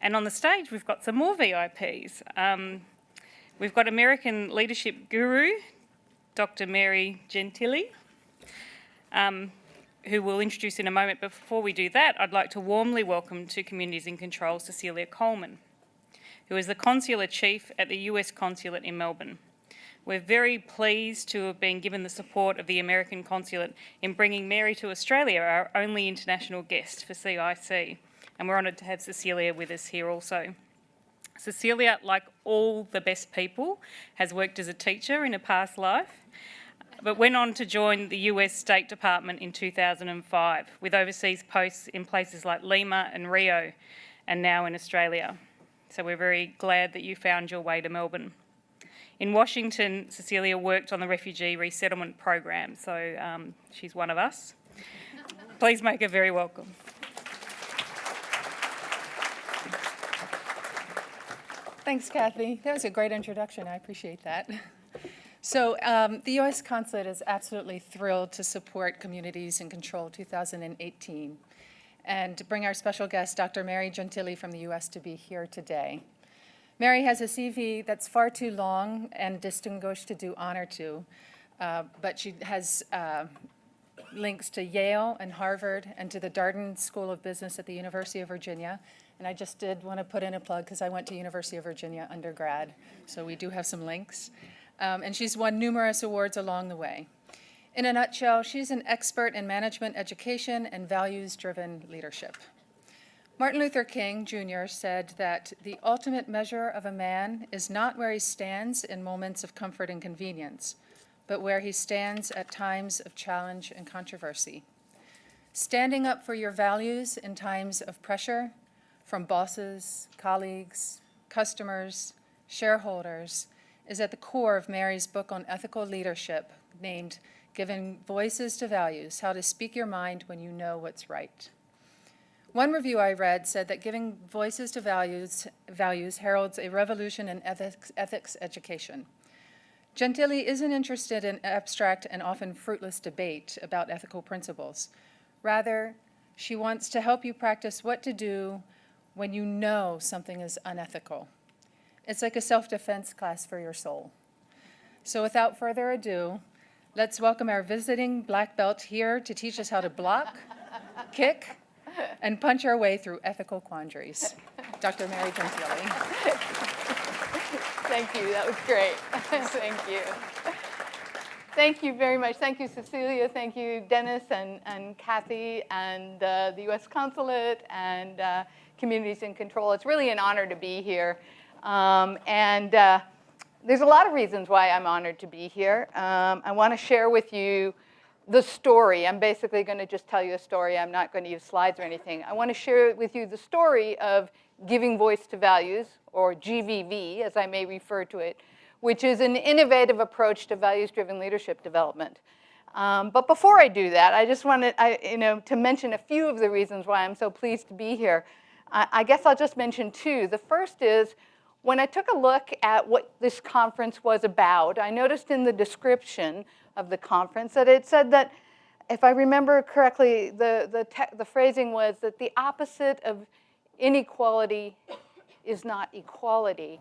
And on the stage, we've got some more VIPs. We've got American leadership guru, Dr. Mary Gentile, who we'll introduce in a moment. But before we do that, I'd like to warmly welcome to Communities in Control Cecilia Coleman, who is the Consular Chief at the US Consulate in Melbourne. We're very pleased to have been given the support of the American Consulate in bringing Mary to Australia, our only international guest for CIC, and we're honoured to have Cecilia with us here also. Cecilia, like all the best people, has worked as a teacher in a past life, but went on to join the US State Department in 2005, with overseas posts in places like Lima and Rio, and now in Australia. So we're very glad that you found your way to Melbourne. In Washington, Cecilia worked on the refugee resettlement program, so she's one of us. Please make her very welcome. Thanks, Kathy. That was a great introduction. I appreciate that. So the U.S. Consulate is absolutely thrilled to support Communities in Control 2018 and to bring our special guest, Dr. Mary Gentile from the U.S. to be here today. Mary has a CV that's far too long and distinguished to do honor to, but she has links to Yale and Harvard and to the Darden School of Business at the University of Virginia. And I just did want to put in a plug because I went to University of Virginia undergrad, so we do have some links. And she's won numerous awards along the way. In a nutshell, she's an expert in management education and values-driven leadership. Martin Luther King Jr. said that the ultimate measure of a man is not where he stands in moments of comfort and convenience, but where he stands at times of challenge and controversy. Standing up for your values in times of pressure from bosses, colleagues, customers, shareholders is at the core of Mary's book on ethical leadership named Giving Voices to Values, How to Speak Your Mind When You Know What's Right. One review I read said that giving voices to values heralds a revolution in ethics education. Gentile isn't interested in abstract and often fruitless debate about ethical principles. Rather, she wants to help you practice what to do when you know something is unethical. It's like a self-defense class for your soul. So without further ado, let's welcome our visiting black belt here to teach us how to block, kick, and punch our way through ethical quandaries. Dr. Mary Gentile. Thank you. That was great. Thank you. Thank you very much. Thank you, Cecilia. Thank you, Dennis and Kathy and the U.S. Consulate and Communities in Control. It's really an honor to be here. There's a lot of reasons why I'm honored to be here. I want to share with you the story. I'm basically going to just tell you a story. I'm not going to use slides or anything. I want to share with you the story of Giving Voice to Values, or GVV, as I may refer to it, which is an innovative approach to values-driven leadership development. But before I do that, I just wanted to mention a few of the reasons why I'm so pleased to be here. I guess I'll just mention two. The first is, when I took a look at what this conference was about, I noticed in the description of the conference that it said that, if I remember correctly, the phrasing was that the opposite of inequality is not equality,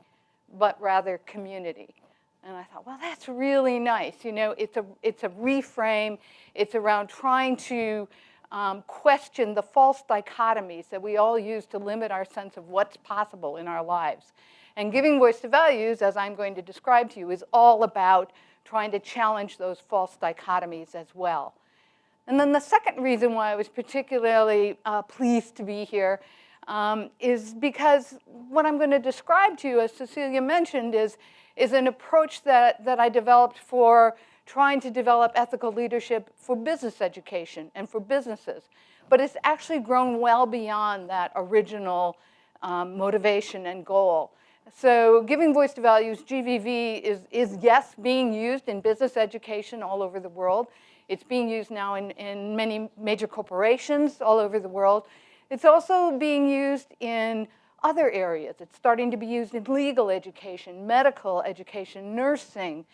but rather community. And I thought, well, that's really nice. You know, it's a reframe. It's around trying to question the false dichotomies that we all use to limit our sense of what's possible in our lives. And Giving Voice to Values, as I'm going to describe to you, is all about trying to challenge those false dichotomies as well. And then the second reason why I was particularly pleased to be here is because what I'm going to describe to you, as Cecilia mentioned, is an approach that I developed for trying to develop ethical leadership for business education and for businesses. But it's actually grown well beyond that original motivation and goal. So Giving Voice to Values, GVV, is yes, being used in business education all over the world. It's being used now in many major corporations all over the world. It's also being used in other areas. It's starting to be used in legal education, medical education, nursing.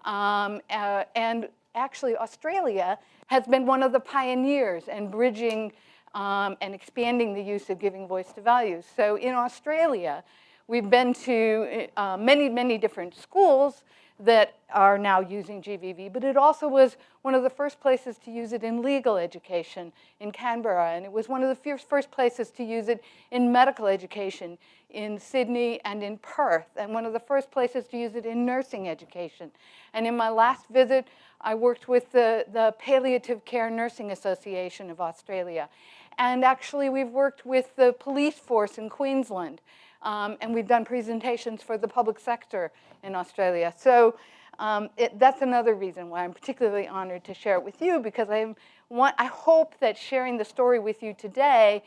And actually, Australia has been one of the pioneers in bridging and expanding the use of giving voice to values. So in Australia, we've been to many, many different schools that are now using GVV, but it also was one of the first places to use it in legal education in Canberra, and it was one of the first places to use it in medical education in Sydney and in Perth, and one of the first places to use it in nursing education. And in my last visit, I worked with the Palliative Care Nursing Association of Australia. And actually, we've worked with the police force in Queensland. And we've done presentations for the public sector in Australia. So that's another reason why I'm particularly honored to share it with you, because I hope that sharing the story with you today,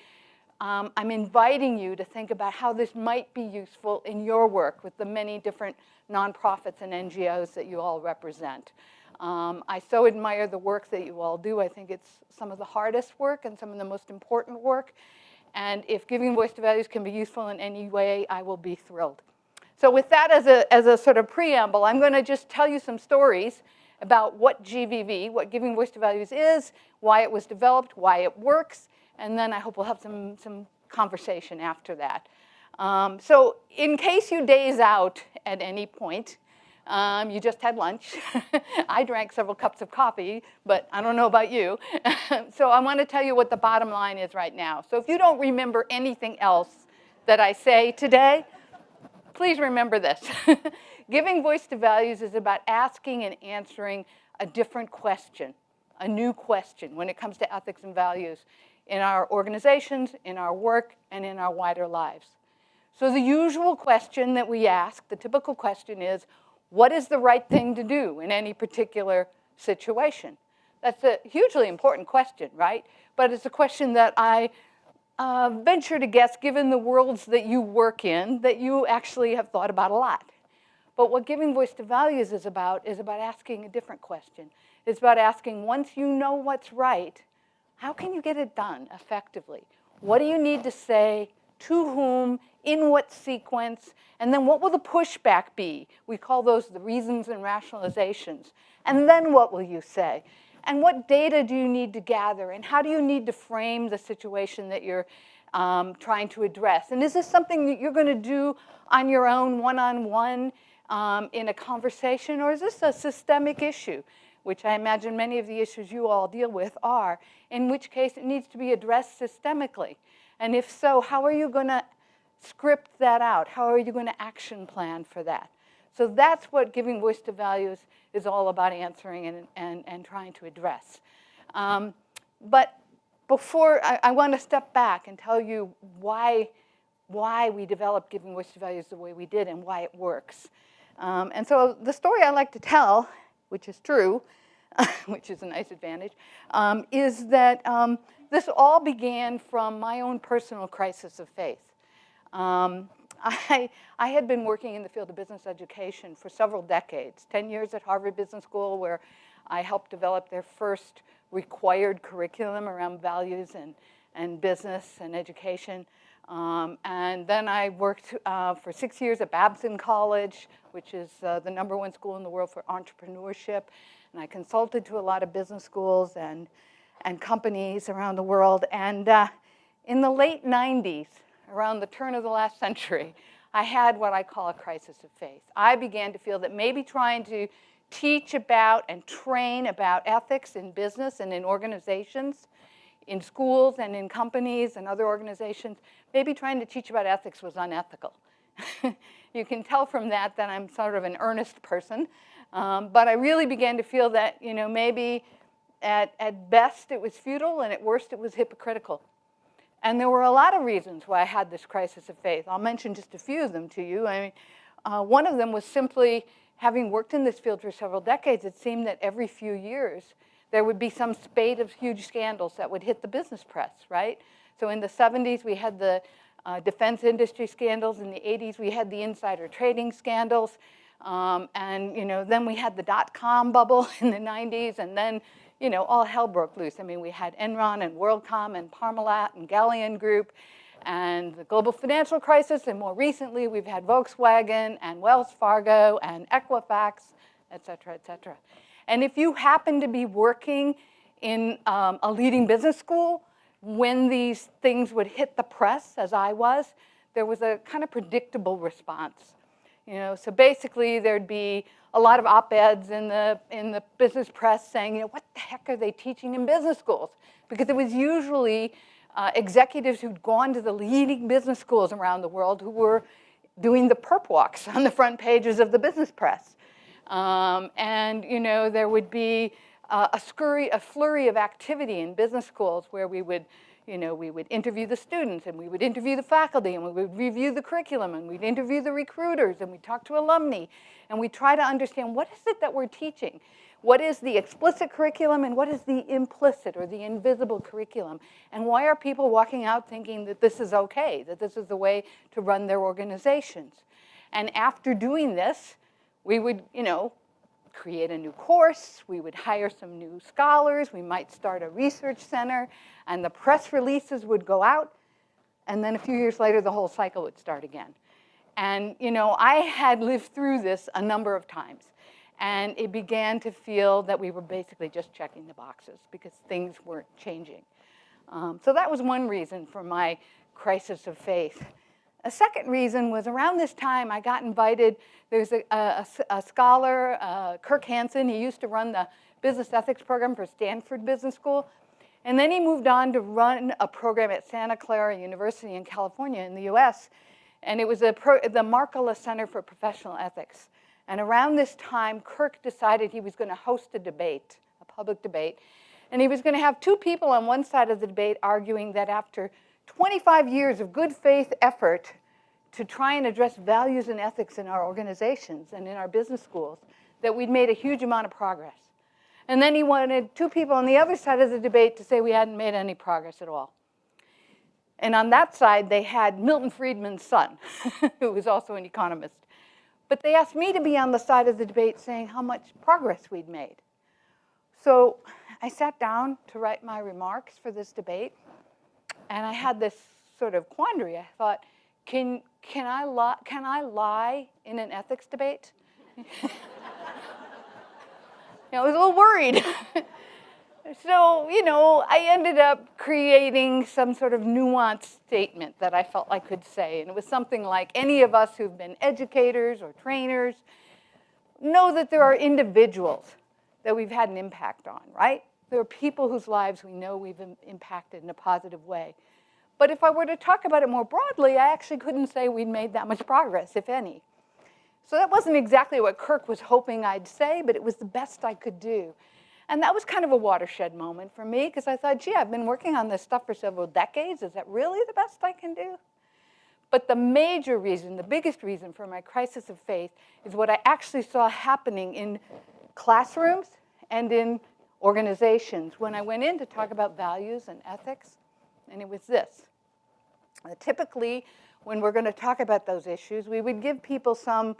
I'm inviting you to think about how this might be useful in your work with the many different nonprofits and NGOs that you all represent. I so admire the work that you all do. I think it's some of the hardest work and some of the most important work. And if giving voice to values can be useful in any way, I will be thrilled. So with that as a sort of preamble, I'm going to just tell you some stories about what GVV, what giving voice to values is, why it was developed, why it works, and then I hope we'll have some conversation after that. So in case you daze out at any point, you just had lunch. I drank several cups of coffee, but I don't know about you. So I want to tell you what the bottom line is right now. So if you don't remember anything else that I say today, please remember this. Giving voice to values is about asking and answering a different question, a new question when it comes to ethics and values in our organizations, in our work, and in our wider lives. So the usual question that we ask, the typical question is, what is the right thing to do in any particular situation? That's a hugely important question, right? But it's a question that I venture to guess, given the worlds that you work in, that you actually have thought about a lot. But what giving voice to values is about asking a different question. It's about asking, once you know what's right, how can you get it done effectively? What do you need to say? To whom? In what sequence? And then what will the pushback be? We call those the reasons and rationalizations. And then what will you say? And what data do you need to gather? And how do you need to frame the situation that you're trying to address? And is this something that you're going to do on your own, one-on-one, in a conversation? Or is this a systemic issue, which I imagine many of the issues you all deal with are, in which case it needs to be addressed systemically? And if so, how are you going to script that out? How are you going to action plan for that? So that's what giving voice to values is all about answering and trying to address. But before, I want to step back and tell you why we developed giving voice to values the way we did and why it works. And so the story I like to tell, which is true, which is a nice advantage, is that this all began from my own personal crisis of faith. I had been working in the field of business education for several decades, 10 years at Harvard Business School, where I helped develop their first required curriculum around values and business and education. And then I worked for 6 years at Babson College, which is the #1 school in the world for entrepreneurship. And I consulted to a lot of business schools and companies around the world. And in the late 90s, around the turn of the last century, I had what I call a crisis of faith. I began to feel that maybe trying to teach about and train about ethics in business and in organizations, in schools and in companies and other organizations, maybe trying to teach about ethics was unethical. You can tell from that I'm sort of an earnest person. But I really began to feel that, maybe at best it was futile and at worst it was hypocritical. And there were a lot of reasons why I had this crisis of faith. I'll mention just a few of them to you. One of them was simply, having worked in this field for several decades, it seemed that every few years there would be some spate of huge scandals that would hit the business press, right? So in the 70s, we had the defense industry scandals. In the 80s, we had the insider trading scandals. And then we had the dot-com bubble in the 90s, and then all hell broke loose. We had Enron and WorldCom and Parmalat and Galleon Group and the global financial crisis, and more recently we've had Volkswagen and Wells Fargo and Equifax, et cetera, et cetera. And if you happen to be working in a leading business school, when these things would hit the press, as I was, there was a kind of predictable response. So basically there'd be a lot of op-eds in the business press saying, what the heck are they teaching in business schools? Because it was usually executives who'd gone to the leading business schools around the world who were doing the perp walks on the front pages of the business press. And there would be a flurry of activity in business schools where we would interview the students, and we would interview the faculty, and we would review the curriculum, and we'd interview the recruiters, and we'd talk to alumni, and we'd try to understand what is it that we're teaching? What is the explicit curriculum, and what is the implicit or the invisible curriculum? And why are people walking out thinking that this is okay, that this is the way to run their organizations? And after doing this, we would, create a new course, we would hire some new scholars, we might start a research center, and the press releases would go out, and then a few years later, the whole cycle would start again. And, I had lived through this a number of times, and it began to feel that we were basically just checking the boxes because things weren't changing. So that was one reason for my crisis of faith. A second reason was around this time I got invited. There's a scholar, Kirk Hansen. He used to run the business ethics program for Stanford Business School. And then he moved on to run a program at Santa Clara University in California in the US. And it was the Markkula Center for Professional Ethics. And around this time, Kirk decided he was going to host a debate, a public debate. And he was going to have two people on one side of the debate arguing that after 25 years of good faith effort to try and address values and ethics in our organizations and in our business schools, that we'd made a huge amount of progress. And then he wanted two people on the other side of the debate to say we hadn't made any progress at all. And on that side, they had Milton Friedman's son, who was also an economist. But they asked me to be on the side of the debate saying how much progress we'd made. So I sat down to write my remarks for this debate. And I had this sort of quandary. I thought, can I lie in an ethics debate? I was a little worried. So, I ended up creating some sort of nuanced statement that I felt I could say. And it was something like, any of us who've been educators or trainers know that there are individuals that we've had an impact on, right? There are people whose lives we know we've impacted in a positive way. But if I were to talk about it more broadly, I actually couldn't say we'd made that much progress, if any. So that wasn't exactly what Kirk was hoping I'd say, but it was the best I could do. And that was kind of a watershed moment for me, because I thought, gee, I've been working on this stuff for several decades. Is that really the best I can do? But the major reason, the biggest reason for my crisis of faith is what I actually saw happening in classrooms and in organizations when I went in to talk about values and ethics, and it was this. Typically, when we're going to talk about those issues, we would give people some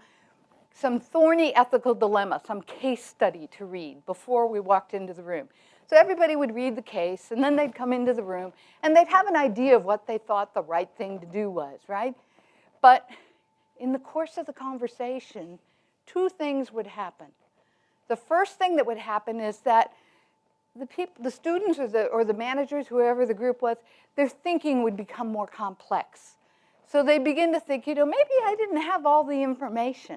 thorny ethical dilemma, some case study to read before we walked into the room. So everybody would read the case, and then they'd come into the room, and they'd have an idea of what they thought the right thing to do was, right? But in the course of the conversation, two things would happen. The first thing that would happen is that the students or the managers, whoever the group was, their thinking would become more complex. So they begin to think, maybe I didn't have all the information.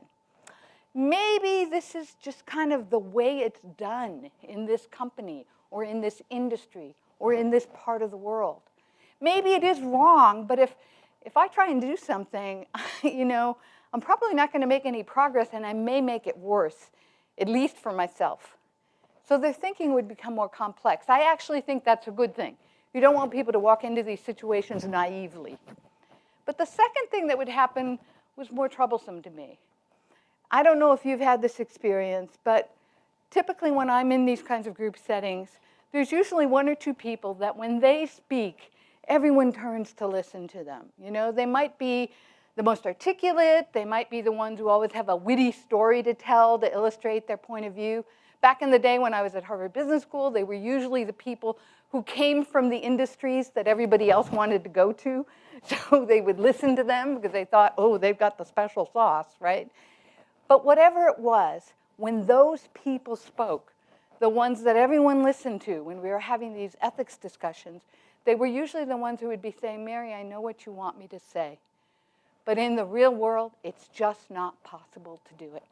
Maybe this is just kind of the way it's done in this company or in this industry or in this part of the world. Maybe it is wrong, but if I try and do something, I'm probably not going to make any progress, and I may make it worse, at least for myself. So their thinking would become more complex. I actually think that's a good thing. You don't want people to walk into these situations naively. But the second thing that would happen was more troublesome to me. I don't know if you've had this experience, but typically when I'm in these kinds of group settings, there's usually one or two people that when they speak, everyone turns to listen to them. They might be the most articulate, they might be the ones who always have a witty story to tell to illustrate their point of view. Back in the day when I was at Harvard Business School, they were usually the people who came from the industries that everybody else wanted to go to. So they would listen to them because they thought, oh, they've got the special sauce, right? But whatever it was, when those people spoke, the ones that everyone listened to when we were having these ethics discussions, they were usually the ones who would be saying, Mary, I know what you want me to say, but in the real world, it's just not possible to do it.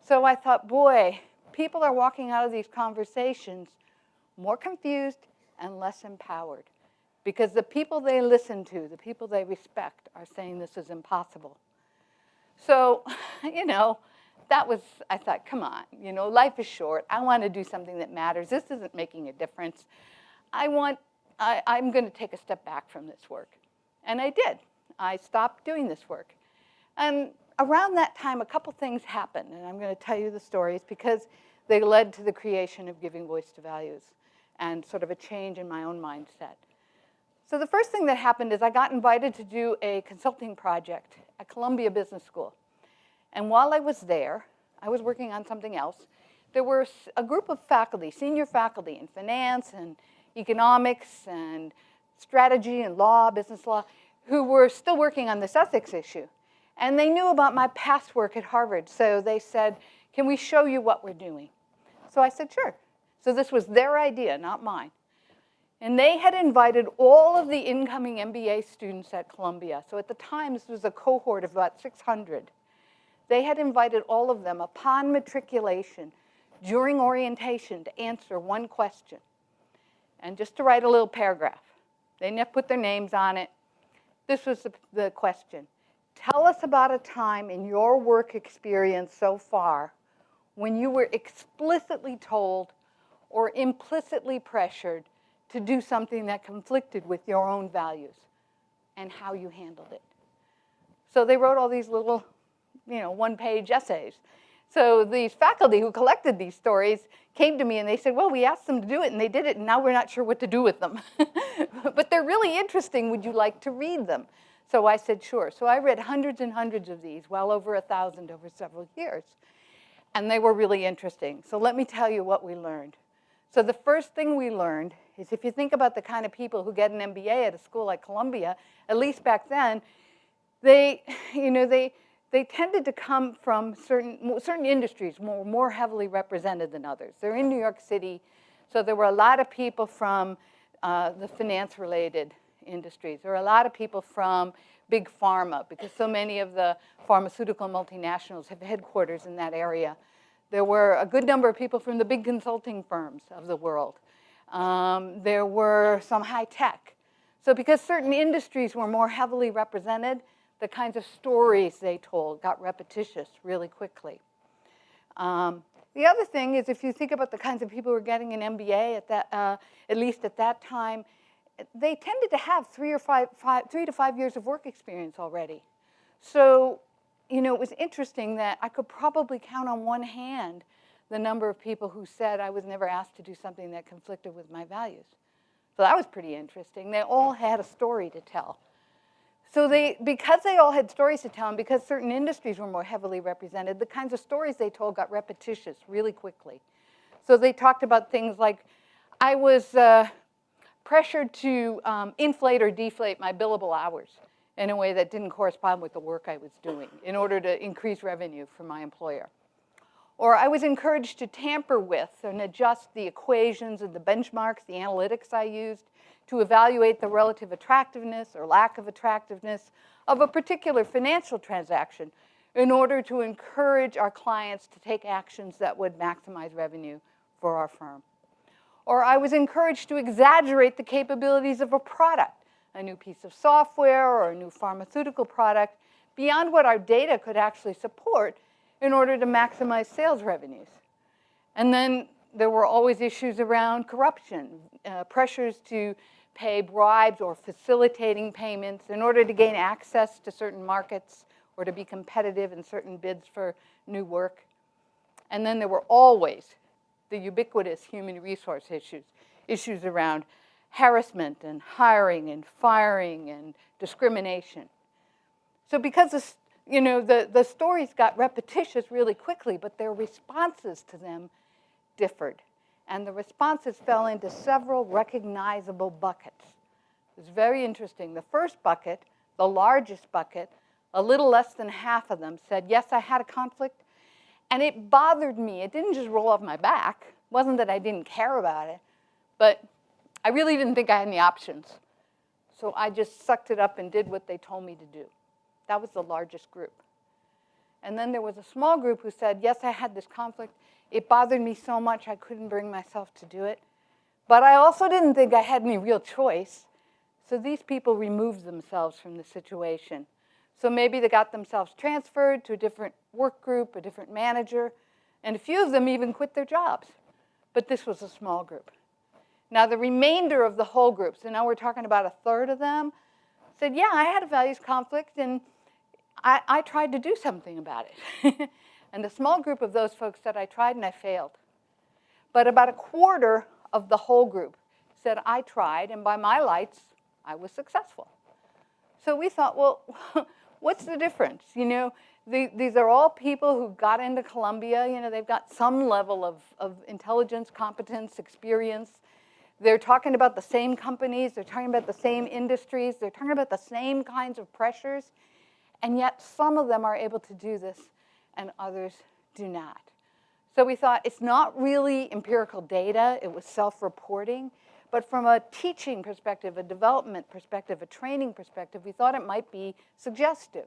So I thought, boy, people are walking out of these conversations more confused and less empowered, because the people they listen to, the people they respect, are saying this is impossible. So, I thought, come on, life is short. I want to do something that matters. This isn't making a difference. I'm going to take a step back from this work. And I did. I stopped doing this work. And around that time, a couple things happened. And I'm going to tell you the stories because they led to the creation of Giving Voice to Values and sort of a change in my own mindset. So the first thing that happened is I got invited to do a consulting project at Columbia Business School. And while I was there, I was working on something else. There were a group of faculty, senior faculty in finance and economics and strategy and law, business law, who were still working on this ethics issue. And they knew about my past work at Harvard, so they said, can we show you what we're doing? So I said, sure. So this was their idea, not mine. And they had invited all of the incoming MBA students at Columbia. So at the time, this was a cohort of about 600. They had invited all of them upon matriculation during orientation to answer one question and just to write a little paragraph. They never put their names on it. This was the question. Tell us about a time in your work experience so far when you were explicitly told or implicitly pressured to do something that conflicted with your own values and how you handled it. So they wrote all these little, one-page essays. So these faculty who collected these stories came to me and they said, well, we asked them to do it and they did it and now we're not sure what to do with them. But they're really interesting. Would you like to read them? So I said, sure. So I read hundreds and hundreds of these, well over 1,000 over several years. And they were really interesting. So let me tell you what we learned. So the first thing we learned is if you think about the kind of people who get an MBA at a school like Columbia, at least back then, they tended to come from certain industries more heavily represented than others. They're in New York City, so there were a lot of people from the finance-related industries. There were a lot of people from big pharma, because so many of the pharmaceutical multinationals have headquarters in that area. There were a good number of people from the big consulting firms of the world. There were some high tech. So because certain industries were more heavily represented, the kinds of stories they told got repetitious really quickly. The other thing is if you think about the kinds of people who were getting an MBA at least at that time, they tended to have 3 to 5 years of work experience already. So, it was interesting that I could probably count on one hand the number of people who said I was never asked to do something that conflicted with my values. So that was pretty interesting. They all had a story to tell. So because they all had stories to tell and because certain industries were more heavily represented, the kinds of stories they told got repetitious really quickly. So they talked about things like, I was pressured to inflate or deflate my billable hours in a way that didn't correspond with the work I was doing in order to increase revenue for my employer. Or I was encouraged to tamper with and adjust the equations and the benchmarks, the analytics I used to evaluate the relative attractiveness or lack of attractiveness of a particular financial transaction in order to encourage our clients to take actions that would maximize revenue for our firm. Or I was encouraged to exaggerate the capabilities of a product, a new piece of software or a new pharmaceutical product, beyond what our data could actually support in order to maximize sales revenues. And then there were always issues around corruption, pressures to pay bribes or facilitating payments in order to gain access to certain markets or to be competitive in certain bids for new work. And then there were always the ubiquitous human resource issues around harassment and hiring and firing and discrimination. So because the stories got repetitious really quickly, but their responses to them differed. And the responses fell into several recognizable buckets. It was very interesting. The first bucket, the largest bucket, a little less than half of them said, yes, I had a conflict, and it bothered me. It didn't just roll off my back. It wasn't that I didn't care about it, but I really didn't think I had any options. So I just sucked it up and did what they told me to do. That was the largest group. And then there was a small group who said, yes, I had this conflict. It bothered me so much I couldn't bring myself to do it. But I also didn't think I had any real choice. So these people removed themselves from the situation. So maybe they got themselves transferred to a different work group, a different manager, and a few of them even quit their jobs. But this was a small group. Now the remainder of the whole group, so now we're talking about a third of them, said, yeah, I had a values conflict, and I tried to do something about it. And the small group of those folks said, I tried and I failed. But about a quarter of the whole group said, I tried, and by my lights, I was successful. So we thought, well, what's the difference? You know, these are all people who got into Columbia. You know, they've got some level of intelligence, competence, experience. They're talking about the same companies. They're talking about the same industries. They're talking about the same kinds of pressures. And yet some of them are able to do this and others do not. So we thought it's not really empirical data. It was self-reporting. But from a teaching perspective, a development perspective, a training perspective, we thought it might be suggestive.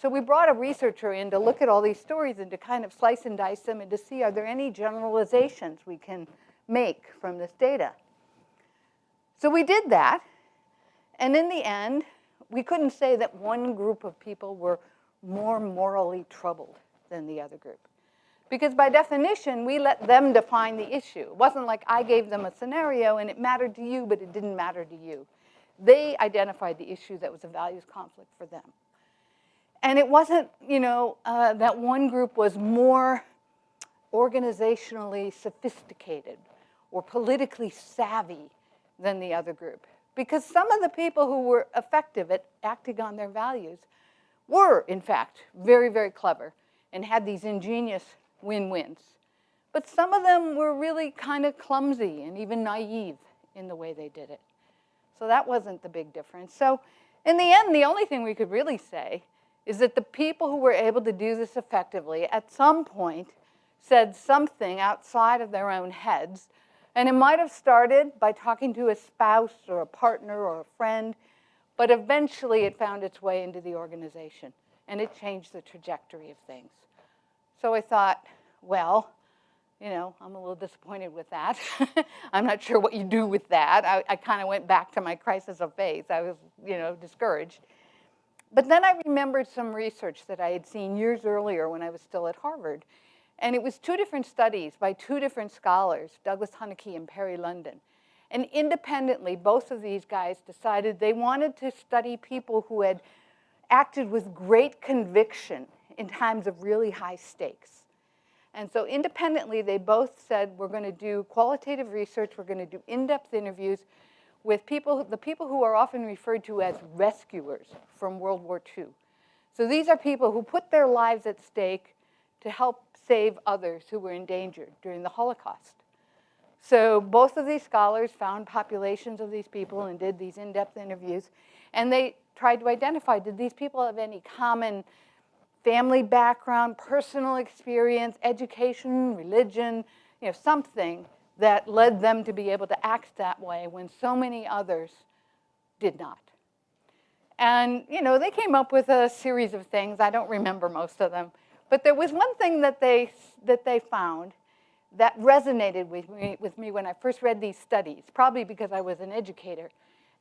So we brought a researcher in to look at all these stories and to kind of slice and dice them and to see, are there any generalizations we can make from this data? So we did that. And in the end, we couldn't say that one group of people were more morally troubled than the other group. Because by definition, we let them define the issue. It wasn't like I gave them a scenario and it mattered to you, but it didn't matter to you. They identified the issue that was a values conflict for them. And it wasn't, you know, that one group was more organizationally sophisticated or politically savvy than the other group. Because some of the people who were effective at acting on their values were, in fact, very, very clever and had these ingenious win-wins. But some of them were really kind of clumsy and even naive in the way they did it. So that wasn't the big difference. So in the end, the only thing we could really say is that the people who were able to do this effectively at some point said something outside of their own heads. And it might have started by talking to a spouse or a partner or a friend, but eventually it found its way into the organization, and it changed the trajectory of things. So I thought, well, you know, I'm a little disappointed with that. I'm not sure what you do with that. I kind of went back to my crisis of faith. I was, you know, discouraged. But then I remembered some research that I had seen years earlier when I was still at Harvard. And it was two different studies by two different scholars, Douglas Hunneke and Perry London. And independently, both of these guys decided they wanted to study people who had acted with great conviction in times of really high stakes. And so independently, they both said, we're going to do qualitative research, we're going to do in-depth interviews with people, the people who are often referred to as rescuers from World War II. So these are people who put their lives at stake to help save others who were endangered during the Holocaust. So both of these scholars found populations of these people and did these in-depth interviews. And they tried to identify, did these people have any common family background, personal experience, education, religion, you know, something that led them to be able to act that way when so many others did not. And, you know, they came up with a series of things. I don't remember most of them. But there was one thing that they found that resonated with me when I first read these studies, probably because I was an educator.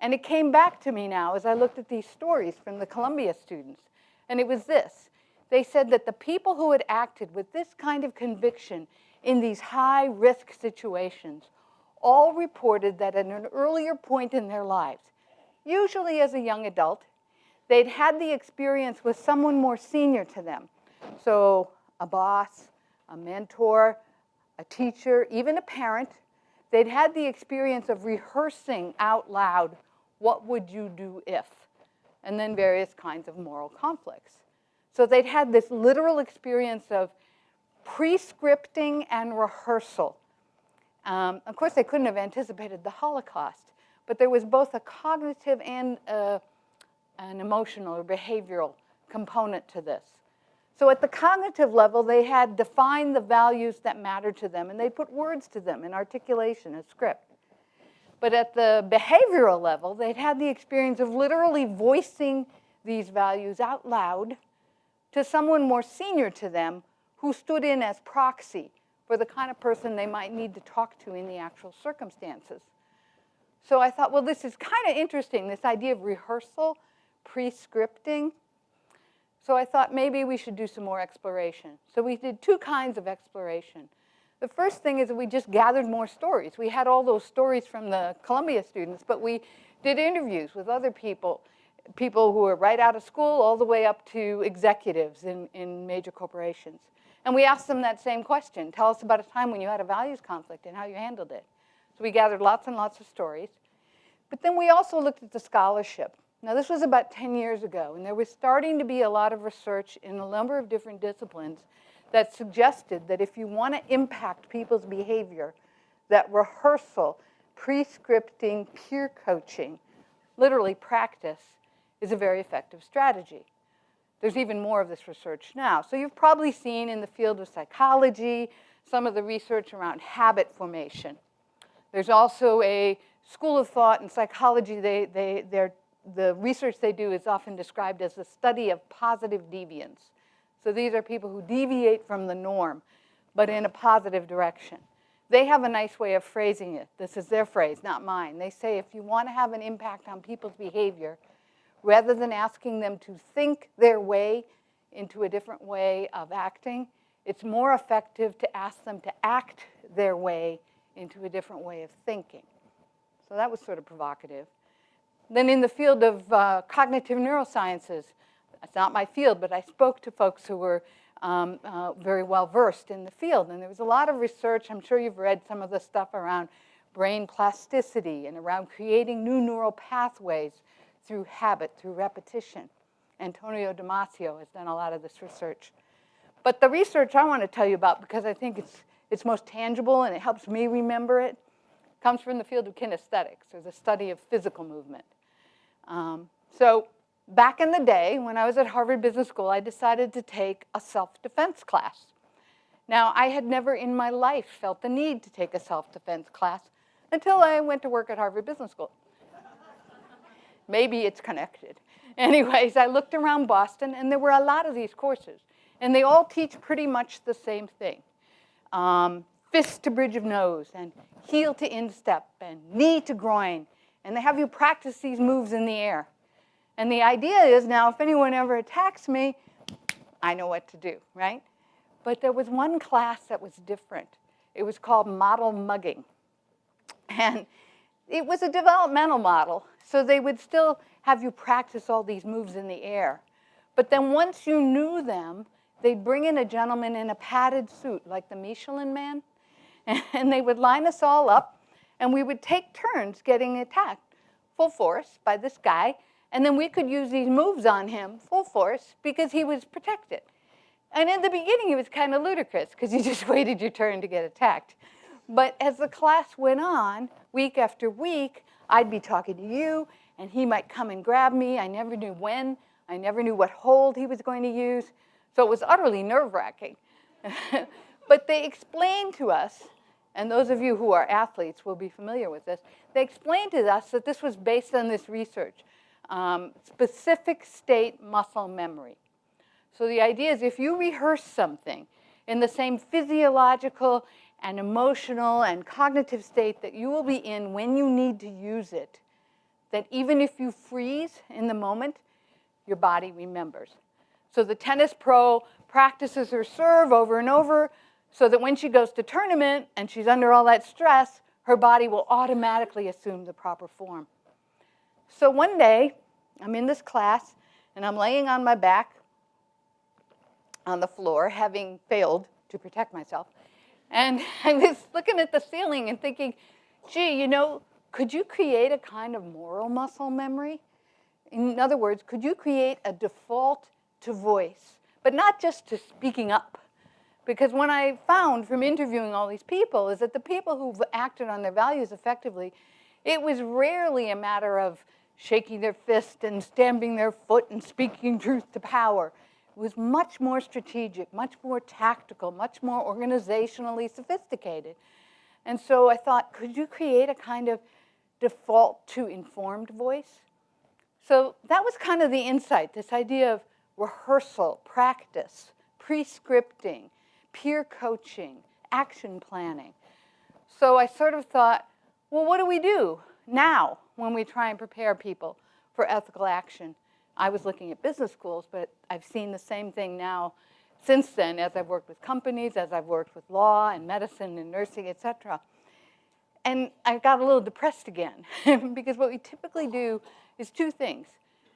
And it came back to me now as I looked at these stories from the Columbia students. And it was this. They said that the people who had acted with this kind of conviction in these high-risk situations all reported that at an earlier point in their lives, usually as a young adult, they'd had the experience with someone more senior to them. So a boss, a mentor, a teacher, even a parent, they'd had the experience of rehearsing out loud, what would you do if? And then various kinds of moral conflicts. So they'd had this literal experience of pre-scripting and rehearsal. Of course, they couldn't have anticipated the Holocaust, but there was both a cognitive and an emotional or behavioral component to this. So at the cognitive level, they had defined the values that mattered to them, and they put words to them in articulation and script. But at the behavioral level, they'd had the experience of literally voicing these values out loud to someone more senior to them who stood in as proxy for the kind of person they might need to talk to in the actual circumstances. So I thought, well, this is kind of interesting, this idea of rehearsal, pre-scripting. So I thought maybe we should do some more exploration. So we did two kinds of exploration. The first thing is that we just gathered more stories. We had all those stories from the Columbia students, but we did interviews with other people, people who were right out of school all the way up to executives in major corporations. And we asked them that same question. Tell us about a time when you had a values conflict and how you handled it. So we gathered lots and lots of stories. But then we also looked at the scholarship. Now, this was about 10 years ago, and there was starting to be a lot of research in a number of different disciplines that suggested that if you want to impact people's behavior, that rehearsal, pre-scripting, peer coaching, literally practice, is a very effective strategy. There's even more of this research now. So you've probably seen in the field of psychology some of the research around habit formation. There's also a school of thought in psychology. The research they do is often described as the study of positive deviance. So these are people who deviate from the norm, but in a positive direction. They have a nice way of phrasing it. This is their phrase, not mine. They say if you want to have an impact on people's behavior, rather than asking them to think their way into a different way of acting, it's more effective to ask them to act their way into a different way of thinking. So that was sort of provocative. Then in the field of cognitive neurosciences, it's not my field, but I spoke to folks who were very well versed in the field. And there was a lot of research. I'm sure you've read some of the stuff around brain plasticity and around creating new neural pathways through habit, through repetition. Antonio Damasio has done a lot of this research. But the research I want to tell you about, because I think it's most tangible and it helps me remember it, comes from the field of kinesthetics, or the study of physical movement. So back in the day, when I was at Harvard Business School, I decided to take a self-defense class. Now, I had never in my life felt the need to take a self-defense class until I went to work at Harvard Business School. Maybe it's connected. Anyways, I looked around Boston, and there were a lot of these courses. And they all teach pretty much the same thing. Fist to bridge of nose, and heel to instep, and knee to groin. And they have you practice these moves in the air. And the idea is now, if anyone ever attacks me, I know what to do, right? But there was one class that was different. It was called model mugging. And it was a developmental model, so they would still have you practice all these moves in the air. But then once you knew them, they'd bring in a gentleman in a padded suit, like the Michelin Man, and they would line us all up, and we would take turns getting attacked full force by this guy, and then we could use these moves on him full force because he was protected. And in the beginning, it was kind of ludicrous because you just waited your turn to get attacked. But as the class went on, week after week, I'd be talking to you, and he might come and grab me. I never knew when. I never knew what hold he was going to use. So it was utterly nerve-wracking. But they explained to us, and those of you who are athletes will be familiar with this, they explained to us that this was based on this research, specific state muscle memory. So the idea is if you rehearse something in the same physiological and emotional and cognitive state that you will be in when you need to use it, that even if you freeze in the moment, your body remembers. So the tennis pro practices her serve over and over so that when she goes to tournament and she's under all that stress, her body will automatically assume the proper form. So one day, I'm in this class, and I'm laying on my back on the floor, having failed to protect myself. And I was looking at the ceiling and thinking, gee, you know, could you create a kind of moral muscle memory? In other words, could you create a default to voice, but not just to speaking up? Because what I found from interviewing all these people is that the people who've acted on their values effectively, it was rarely a matter of shaking their fist and stamping their foot and speaking truth to power. It was much more strategic, much more tactical, much more organizationally sophisticated. And so I thought, could you create a kind of default to informed voice. So that was kind of the insight, this idea of rehearsal, practice, pre-scripting, peer coaching, action planning. So I sort of thought, well, what do we do now when we try and prepare people for ethical action? I was looking at business schools, but I've seen the same thing now since then as I've worked with companies, as I've worked with law and medicine and nursing, et cetera. And I got a little depressed again because what we typically do is two things.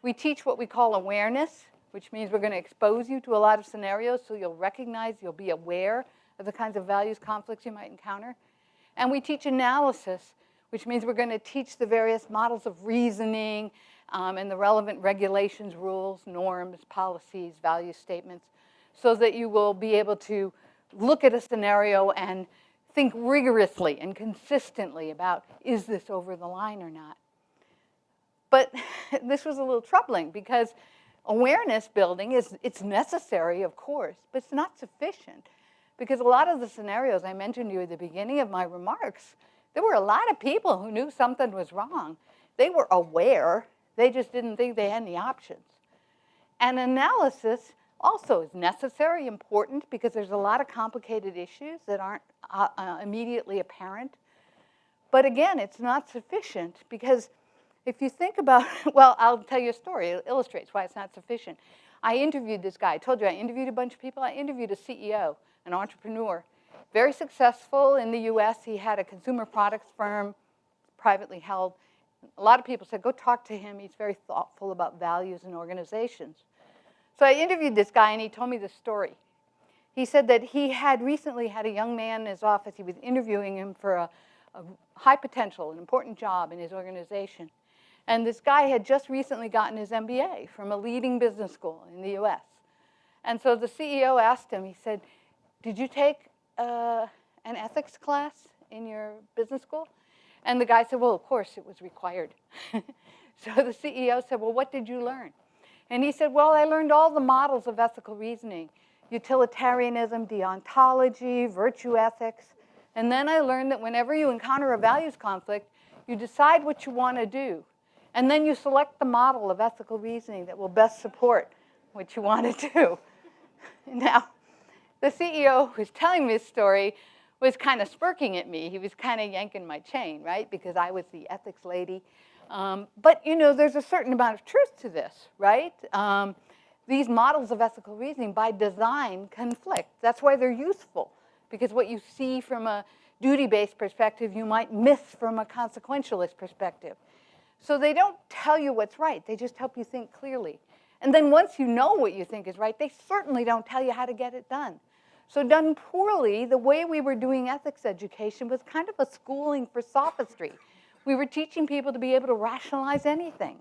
We teach what we call awareness, which means we're going to expose you to a lot of scenarios so you'll recognize, you'll be aware of the kinds of values conflicts you might encounter. And we teach analysis, which means we're going to teach the various models of reasoning and the relevant regulations, rules, norms, policies, value statements, so that you will be able to look at a scenario and think rigorously and consistently about, is this over the line or not? But this was a little troubling because awareness building it's necessary, of course, but it's not sufficient. Because a lot of the scenarios I mentioned to you at the beginning of my remarks, there were a lot of people who knew something was wrong. They were aware, they just didn't think they had any options. And analysis also is necessary, important, because there's a lot of complicated issues that aren't immediately apparent. But again, it's not sufficient because if you think about, well, I'll tell you a story. It illustrates why it's not sufficient. I interviewed this guy. I told you I interviewed a bunch of people. I interviewed a CEO, an entrepreneur, very successful in the US. He had a consumer products firm, privately held. A lot of people said, go talk to him. He's very thoughtful about values and organizations. So I interviewed this guy, and he told me this story. He said that he had recently had a young man in his office. He was interviewing him for a high potential, an important job in his organization. And this guy had just recently gotten his MBA from a leading business school in the US. And so the CEO asked him, he said, did you take an ethics class in your business school? And the guy said, well, of course, it was required. So the CEO said, well, what did you learn? And he said, well, I learned all the models of ethical reasoning, utilitarianism, deontology, virtue ethics. And then I learned that whenever you encounter a values conflict, you decide what you want to do. And then you select the model of ethical reasoning that will best support what you want to do. Now, the CEO who was telling me this story was kind of smirking at me. He was kind of yanking my chain, right? Because I was the ethics lady. But, you know, there's a certain amount of truth to this, right? These models of ethical reasoning, by design, conflict. That's why they're useful. Because what you see from a duty-based perspective, you might miss from a consequentialist perspective. So they don't tell you what's right. They just help you think clearly. And then once you know what you think is right, they certainly don't tell you how to get it done. So done poorly, the way we were doing ethics education was kind of a schooling for sophistry. We were teaching people to be able to rationalize anything.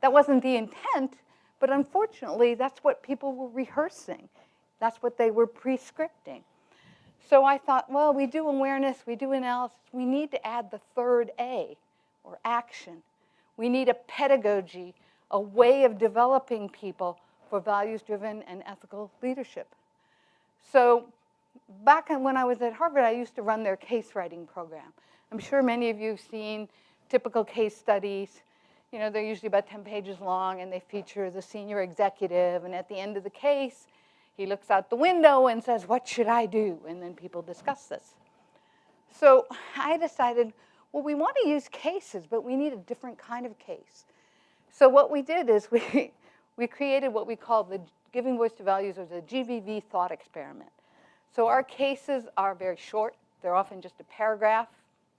That wasn't the intent, but unfortunately, that's what people were rehearsing. That's what they were pre-scripting. So I thought, well, we do awareness, we do analysis. We need to add the third A, or action. We need a pedagogy, a way of developing people for values-driven and ethical leadership. So back when I was at Harvard, I used to run their case writing program. I'm sure many of you have seen typical case studies. You know, they're usually about 10 pages long, and they feature the senior executive. And at the end of the case, he looks out the window and says, what should I do? And then people discuss this. So I decided, well, we want to use cases, but we need a different kind of case. So what we did is we created what we call the Giving Voice to Values, or the GVV thought experiment. So our cases are very short. They're often just a paragraph.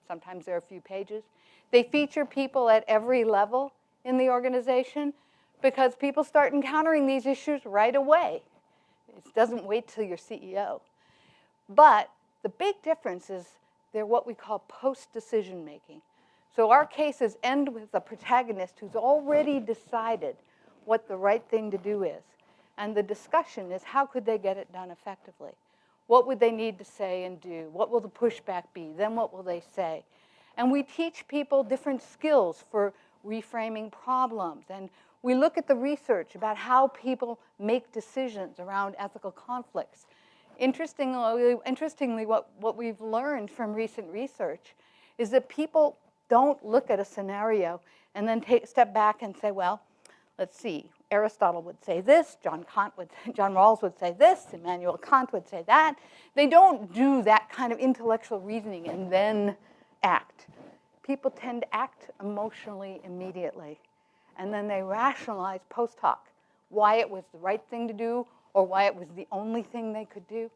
Sometimes they're a few pages. They feature people at every level in the organization because people start encountering these issues right away. It doesn't wait till you're CEO. But the big difference is they're what we call post-decision making. So our cases end with a protagonist who's already decided what the right thing to do is. And the discussion is, how could they get it done effectively? What would they need to say and do? What will the pushback be? Then what will they say? And we teach people different skills for reframing problems. And we look at the research about how people make decisions around ethical conflicts. Interestingly, what we've learned from recent research is that people don't look at a scenario and then step back and say, well, let's see, Aristotle would say this, John Rawls would say this, Immanuel Kant would say that. They don't do that kind of intellectual reasoning and then act. People tend to act emotionally immediately, and then they rationalize post hoc why it was the right thing to do or why it was the only thing they could do.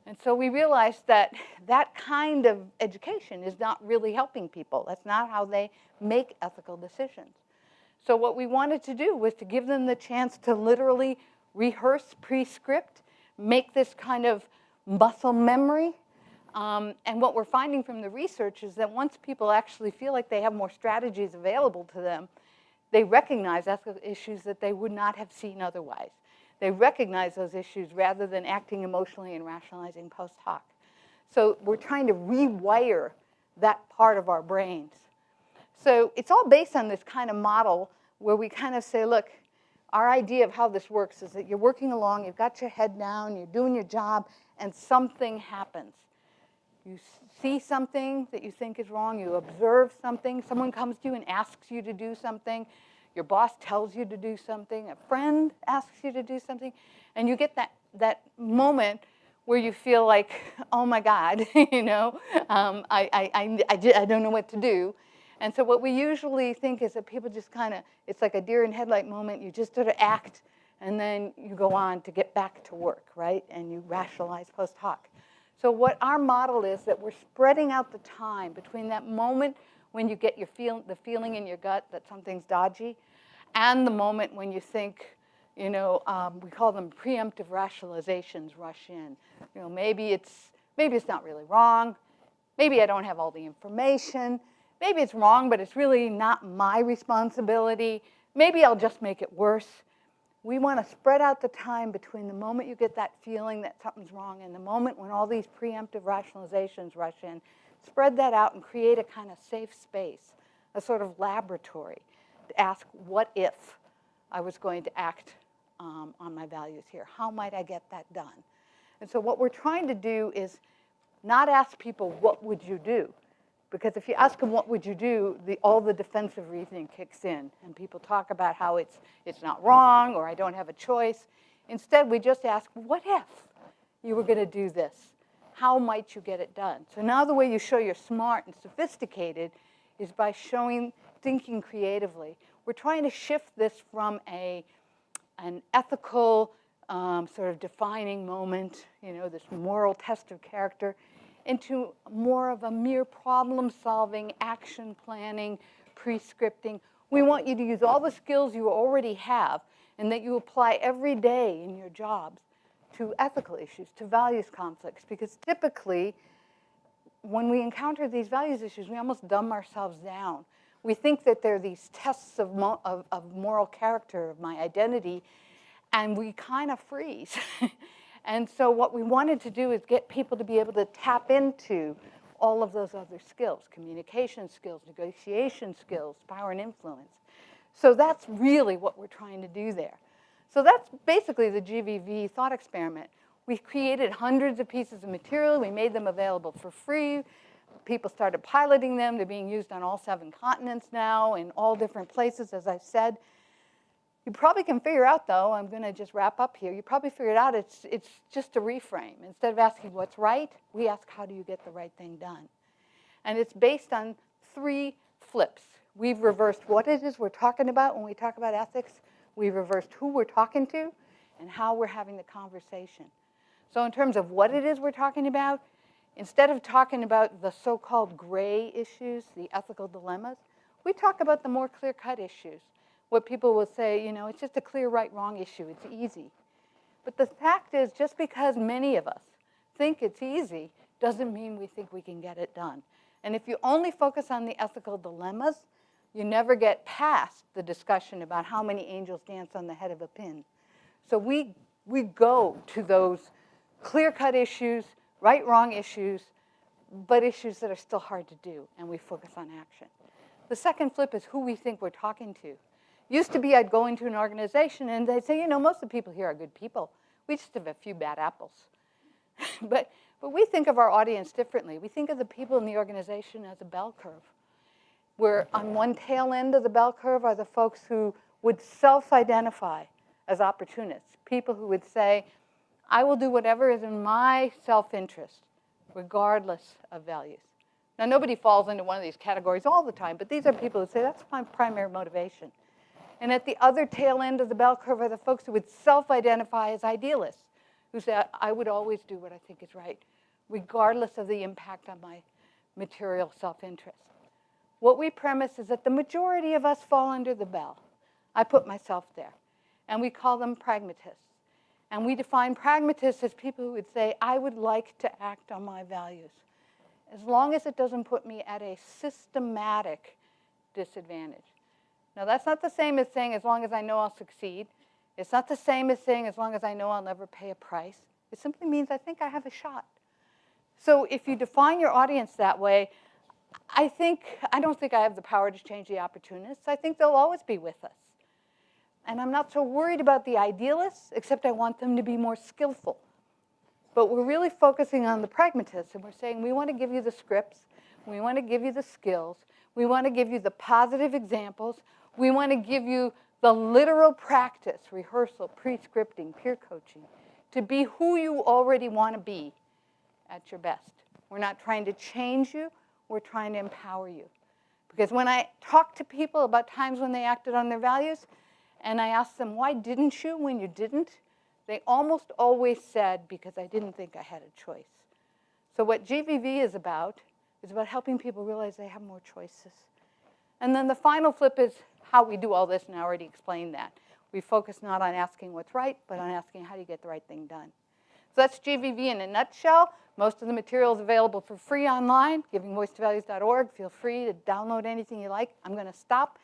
And so we realized that that kind of education is not really helping people. That's not how they make ethical decisions. So what we wanted to do was to give them the chance to literally rehearse pre-script, make this kind of muscle memory. And what we're finding from the research is that once people actually feel like they have more strategies available to them, they recognize ethical issues that they would not have seen otherwise. They recognize those issues rather than acting emotionally and rationalizing post hoc. So we're trying to rewire that part of our brains. So it's all based on this kind of model where we kind of say, look, our idea of how this works is that you're working along, you've got your head down, you're doing your job, and something happens. You see something that you think is wrong, you observe something, someone comes to you and asks you to do something, your boss tells you to do something, a friend asks you to do something, and you get that moment where you feel like, oh my God, I don't know what to do. And so what we usually think is that people just kind of, it's like a deer in headlight moment, you just sort of act, and then you go on to get back to work, right? And you rationalize post hoc. So what our model is that we're spreading out the time between that moment when you get the feeling in your gut that something's dodgy, and the moment when you think, we call them preemptive rationalizations rush in. Maybe it's not really wrong. Maybe I don't have all the information. Maybe it's wrong, but it's really not my responsibility. Maybe I'll just make it worse. We want to spread out the time between the moment you get that feeling that something's wrong and the moment when all these preemptive rationalizations rush in. Spread that out and create a kind of safe space, a sort of laboratory to ask, what if I was going to act on my values here? How might I get that done? And so what we're trying to do is not ask people, what would you do? Because if you ask them, what would you do, all the defensive reasoning kicks in. And people talk about how it's not wrong or I don't have a choice. Instead, we just ask, what if you were going to do this? How might you get it done? So now the way you show you're smart and sophisticated is by thinking creatively. We're trying to shift this from an ethical sort of defining moment, this moral test of character, into more of a mere problem-solving, action planning, pre-scripting. We want you to use all the skills you already have and that you apply every day in your jobs to ethical issues, to values conflicts, because typically when we encounter these values issues, we almost dumb ourselves down. We think that they're these tests of moral character, of my identity, and we kind of freeze. And so what we wanted to do is get people to be able to tap into all of those other skills, communication skills, negotiation skills, power and influence. So that's really what we're trying to do there. So that's basically the GVV thought experiment. We created hundreds of pieces of material. We made them available for free. People started piloting them. They're being used on all 7 continents now in all different places, as I said. You probably can figure out, though, I'm going to just wrap up here. You probably figured out it's just a reframe. Instead of asking what's right, we ask how do you get the right thing done? And it's based on 3 flips. We've reversed what it is we're talking about when we talk about ethics. We've reversed who we're talking to and how we're having the conversation. So in terms of what it is we're talking about, instead of talking about the so-called gray issues, the ethical dilemmas, we talk about the more clear-cut issues. What people will say, it's just a clear right-wrong issue. It's easy. But the fact is, just because many of us think it's easy doesn't mean we think we can get it done. And if you only focus on the ethical dilemmas, you never get past the discussion about how many angels dance on the head of a pin. So we go to those clear-cut issues, right-wrong issues, but issues that are still hard to do, and we focus on action. The second flip is who we think we're talking to. Used to be I'd go into an organization and they'd say, most of the people here are good people. We just have a few bad apples. but we think of our audience differently. We think of the people in the organization as a bell curve. Where on one tail end of the bell curve are the folks who would self-identify as opportunists, people who would say, I will do whatever is in my self-interest, regardless of values. Now, nobody falls into one of these categories all the time, but these are people who say, that's my primary motivation. And at the other tail end of the bell curve are the folks who would self-identify as idealists, who say, I would always do what I think is right, regardless of the impact on my material self-interest. What we premise is that the majority of us fall under the bell. I put myself there. And we call them pragmatists. And we define pragmatists as people who would say, I would like to act on my values, as long as it doesn't put me at a systematic disadvantage. Now, that's not the same as saying, as long as I know I'll succeed. It's not the same as saying, as long as I know I'll never pay a price. It simply means I think I have a shot. So if you define your audience that way, I don't think I have the power to change the opportunists. I think they'll always be with us. And I'm not so worried about the idealists, except I want them to be more skillful. But we're really focusing on the pragmatists, and we're saying we want to give you the scripts, we want to give you the skills, we want to give you the positive examples, we want to give you the literal practice, rehearsal, pre-scripting, peer coaching, to be who you already want to be at your best. We're not trying to change you, we're trying to empower you. Because when I talk to people about times when they acted on their values, and I ask them, why didn't you when you didn't? They almost always said, because I didn't think I had a choice. So what GVV is about helping people realize they have more choices. And then the final flip is how we do all this, and I already explained that. We focus not on asking what's right, but on asking how do you get the right thing done. So that's GVV in a nutshell. Most of the material is available for free online, givingvoicetovalues.org. Feel free to download anything you like. I'm going to stop,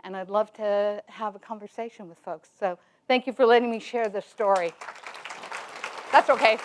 and I'd love to have a conversation with folks. So thank you for letting me share this story. That's okay.